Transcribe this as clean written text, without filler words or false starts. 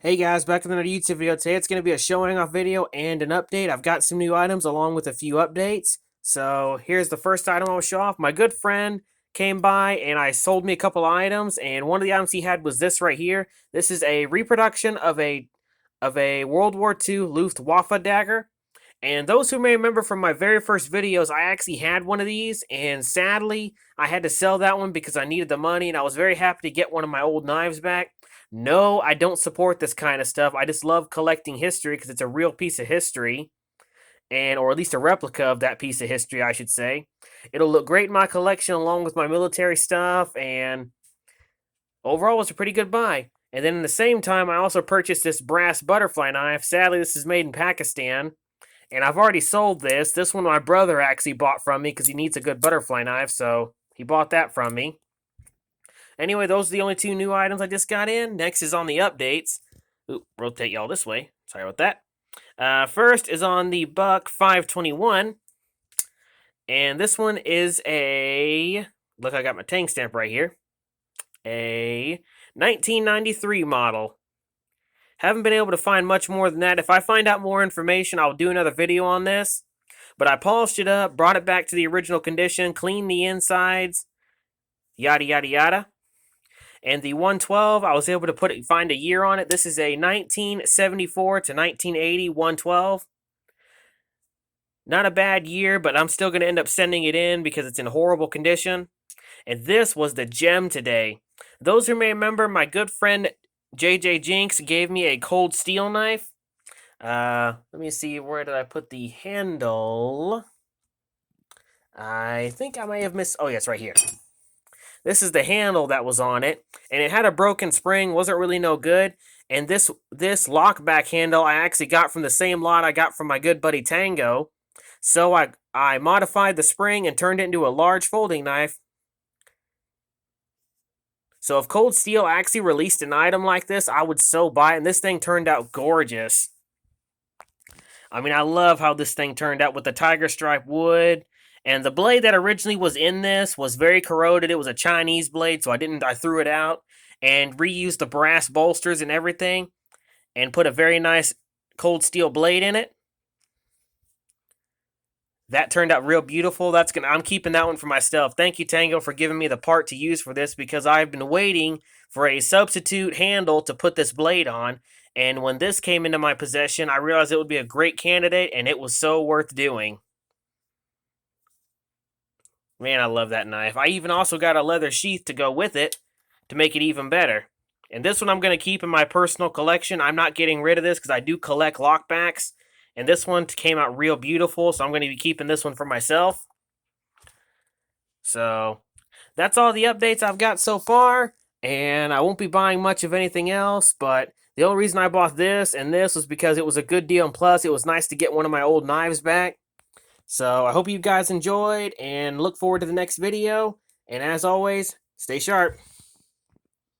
Hey guys, back in another YouTube video. Today it's going to be a showing off video and an update. I've got some new items along with a few updates. So here's the first item I will show off. My good friend came by and I sold me a couple items, and one of the items he had was this right here. This is a reproduction of a World War II Luftwaffe dagger. And those who may remember from my very first videos, I actually had one of these, and sadly, I had to sell that one because I needed the money, and I was very happy to get one of my old knives back. No, I don't support this kind of stuff. I just love collecting history because it's a real piece of history, and or at least a replica of that piece of history, I should say. It'll look great in my collection along with my military stuff, and overall, it was a pretty good buy. And then in the same time, I also purchased this brass butterfly knife. Sadly, this is made in Pakistan, and I've already sold this. This one my brother actually bought from me because he needs a good butterfly knife, so he bought that from me. Anyway, those are the only two new items I just got in. Next is on the updates. Ooh, rotate y'all this way. Sorry about that. First is on the Buck 521. And this one is a... Look, I got my tank stamp right here. A 1993 model. Haven't been able to find much more than that. If I find out more information, I'll do another video on this. But I polished it up, brought it back to the original condition, cleaned the insides, yada, yada, yada. And the 112, I was able to find a year on it. This is a 1974 to 1980 112. Not a bad year, but I'm still going to end up sending it in because it's in horrible condition. And this was the gem today. Those who may remember, my good friend JJ Jinx gave me a cold steel knife. Let me see, where did I put the handle? I think I may have missed... Oh, yes, right here. This is the handle that was on it, and it had a broken spring, wasn't really no good. And this lockback handle I actually got from the same lot I got from my good buddy Tango. So I modified the spring and turned it into a large folding knife. So if Cold Steel actually released an item like this, I would so buy it, and this thing turned out gorgeous. I mean, I love how this thing turned out with the tiger stripe wood. And the blade that originally was in this was very corroded. It was a Chinese blade, so I threw it out and reused the brass bolsters and everything and put a very nice cold steel blade in it. That turned out real beautiful. I'm keeping that one for myself. Thank you, Tango, for giving me the part to use for this because I've been waiting for a substitute handle to put this blade on. And when this came into my possession, I realized it would be a great candidate, and it was so worth doing. Man, I love that knife. I even also got a leather sheath to go with it to make it even better. And this one I'm going to keep in my personal collection. I'm not getting rid of this because I do collect lockbacks. And this one came out real beautiful, so I'm going to be keeping this one for myself. So, that's all the updates I've got so far. And I won't be buying much of anything else, but the only reason I bought this and this was because it was a good deal, and plus it was nice to get one of my old knives back. So I hope you guys enjoyed and look forward to the next video. And as always, stay sharp.